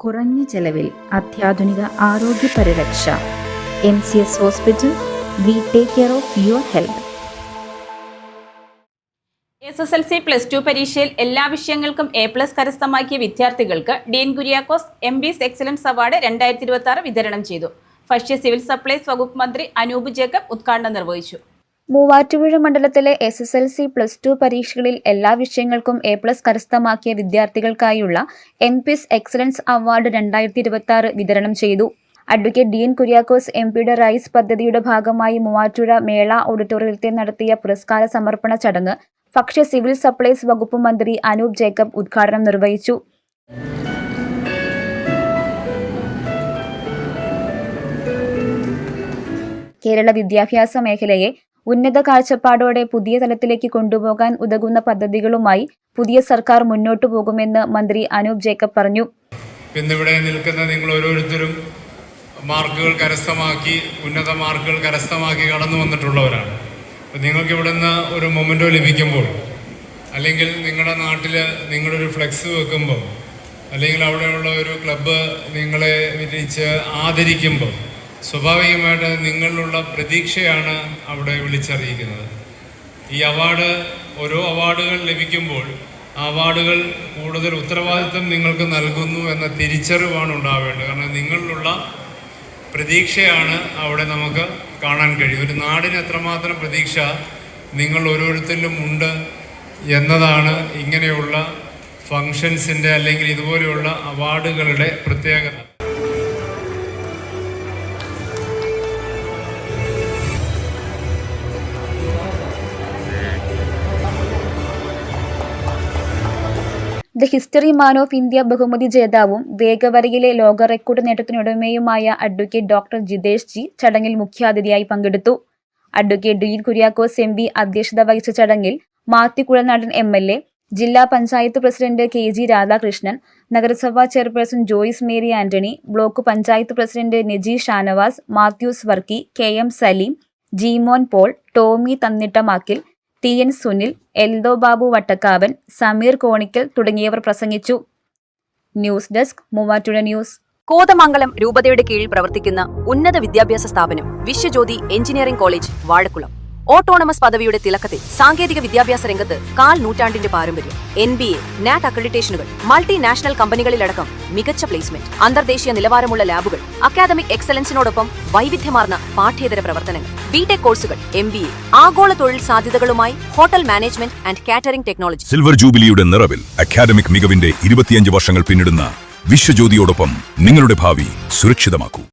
കുറഞ്ഞ ചെലവിൽ അത്യാധുനിക ആരോഗ്യ പരിരക്ഷ. MCS hospital. We take care of your health. SSLC +2 പരീക്ഷയിൽ എല്ലാ വിഷയങ്ങൾക്കും A+ കരസ്ഥമാക്കിയ വിദ്യാർത്ഥികൾക്ക് Dean Kuriakose MBS excellence award 2026 വിതരണം ചെയ്തു. ഭക്ഷ്യ സിവിൽ സപ്ലൈസ് വകുപ്പ് മന്ത്രി അനൂപ് ജേക്കബ് ഉദ്ഘാടനം നിർവഹിച്ചു. മൂവാറ്റുപുഴ മണ്ഡലത്തിലെ SSLC +2 പരീക്ഷകളിൽ എല്ലാ വിഷയങ്ങൾക്കും A+ കരസ്ഥമാക്കിയ വിദ്യാർത്ഥികൾക്കായുള്ള MBS എക്സലൻസ് അവാർഡ് 2026 വിതരണം ചെയ്തു. അഡ്വക്കേറ്റ് ഡീൻ കുര്യാക്കോസ് MPയുടെ റൈസ് പദ്ധതിയുടെ ഭാഗമായി മൂവാറ്റുപുഴ മേള ഓഡിറ്റോറിയത്തിൽ നടത്തിയ പുരസ്കാര സമർപ്പണ ചടങ്ങ് ഭക്ഷ്യ സിവിൽ സപ്ലൈസ് വകുപ്പ് മന്ത്രി അനൂപ് ജേക്കബ് ഉദ്ഘാടനം നിർവഹിച്ചു. കേരള വിദ്യാഭ്യാസ മേഖലയെ ഉന്നത കാഴ്ചപ്പാടോടെ പുതിയ തലത്തിലേക്ക് കൊണ്ടുപോകാൻ ഉതകുന്ന പദ്ധതികളുമായി പുതിയ സർക്കാർ മുന്നോട്ടു പോകുമെന്ന് മന്ത്രി അനൂപ് ജേക്കബ് പറഞ്ഞു. ഇന്നിവിടെ നിൽക്കുന്ന നിങ്ങൾ ഓരോരുത്തരും മാർക്കുകൾ കരസ്ഥമാക്കി, ഉന്നത മാർക്കുകൾ കരസ്ഥമാക്കി കടന്നു വന്നിട്ടുള്ളവരാണ്. നിങ്ങൾക്ക് ഇവിടുന്ന് ഒരു മൊമെൻറ്റോ ലഭിക്കുമ്പോൾ, അല്ലെങ്കിൽ നിങ്ങളുടെ നാട്ടിൽ നിങ്ങളൊരു ഫ്ലെക്സ് വെക്കുമ്പോൾ, അല്ലെങ്കിൽ അവിടെയുള്ള ഒരു ക്ലബ്ബ് നിങ്ങളെ വിളിച്ച് ആദരിക്കുമ്പോൾ സ്വാഭാവികമായിട്ട് നിങ്ങളിലുള്ള പ്രതീക്ഷയാണ് അവിടെ വിളിച്ചറിയിക്കുന്നത്. ഈ അവാർഡ്, ഓരോ അവാർഡുകൾ ലഭിക്കുമ്പോൾ ആ അവാർഡുകൾ കൂടുതൽ ഉത്തരവാദിത്വം നിങ്ങൾക്ക് നൽകുന്നു എന്ന തിരിച്ചറിവാണ് ഉണ്ടാവേണ്ടത്. കാരണം നിങ്ങളിലുള്ള പ്രതീക്ഷയാണ് അവിടെ നമുക്ക് കാണാൻ കഴിയും. ഒരു നാടിന് എത്രമാത്രം പ്രതീക്ഷ നിങ്ങൾ ഓരോരുത്തരിലും ഉണ്ട് എന്നതാണ് ഇങ്ങനെയുള്ള ഫങ്ഷൻസിൻ്റെ അല്ലെങ്കിൽ ഇതുപോലെയുള്ള അവാർഡുകളുടെ പ്രത്യേകത. The history man of India ബഹുമതി ജേതാവും വേഗവരയിലെ ലോക റെക്കോർഡ് നേട്ടത്തിനുടമയുമായ അഡ്വക്കേറ്റ് ഡോക്ടർ ജിതേഷ് ജി ചടങ്ങിൽ മുഖ്യാതിഥിയായി പങ്കെടുത്തു. അഡ്വക്കേറ്റ് ഡീൻ കുര്യാക്കോസ് MB അധ്യക്ഷത വഹിച്ച ചടങ്ങിൽ മാത്യു കുഴൽനാടൻ MLA, ജില്ലാ പഞ്ചായത്ത് പ്രസിഡന്റ് KG രാധാകൃഷ്ണൻ, നഗരസഭാ chairperson Joyce Mary Antony, block panchayat president Neji Shanavas, Mathews Varkey, KM Saleem, Jeemon Paul, Tomy Thannittamakkil, TN Sunil, Eldho Babu Vattakkavan, Sameer Konikkal തുടങ്ങിയവർ പ്രസംഗിച്ചു. News desk, Muvattupuzha news. Kothamangalam രൂപതയുടെ കീഴിൽ പ്രവർത്തിക്കുന്ന ഉന്നത വിദ്യാഭ്യാസ സ്ഥാപനം Viswajyothi engineering college Vazhakulam. Autonomous പദവിയുടെ തിളക്കത്തിൽ സാങ്കേതിക വിദ്യാഭ്യാസ രംഗത്ത് 1/4 നൂറ്റാണ്ടിന്റെ പാരമ്പര്യം. NBA, NAC അക്രഡിറ്റേഷനുകൾ, മൾട്ടിനാഷണൽ കമ്പനികളിലടക്കം മികച്ച പ്ലേസ്മെന്റ്, അന്തർദേശീയ നിലവാരമുള്ള ലാബുകൾ, അക്കാദമിക് എക്സലൻസിനോടൊപ്പം വൈവിധ്യമാർന്ന പാഠ്യേതര പ്രവർത്തനങ്ങൾ, BTech കോഴ്സുകൾ, MBA, ആഗോള തൊഴിൽ സാധ്യതകളുമായി hotel management and catering technology. Silver ജൂബിലിയുടെ നിറവിൽ അക്കാദമിക് മികവിന്റെ 25 വർഷങ്ങൾ പിന്നിടുന്ന വിശ്വജ്യോതിയോടൊപ്പം നിങ്ങളുടെ ഭാവി സുരക്ഷിതമാക്കൂ.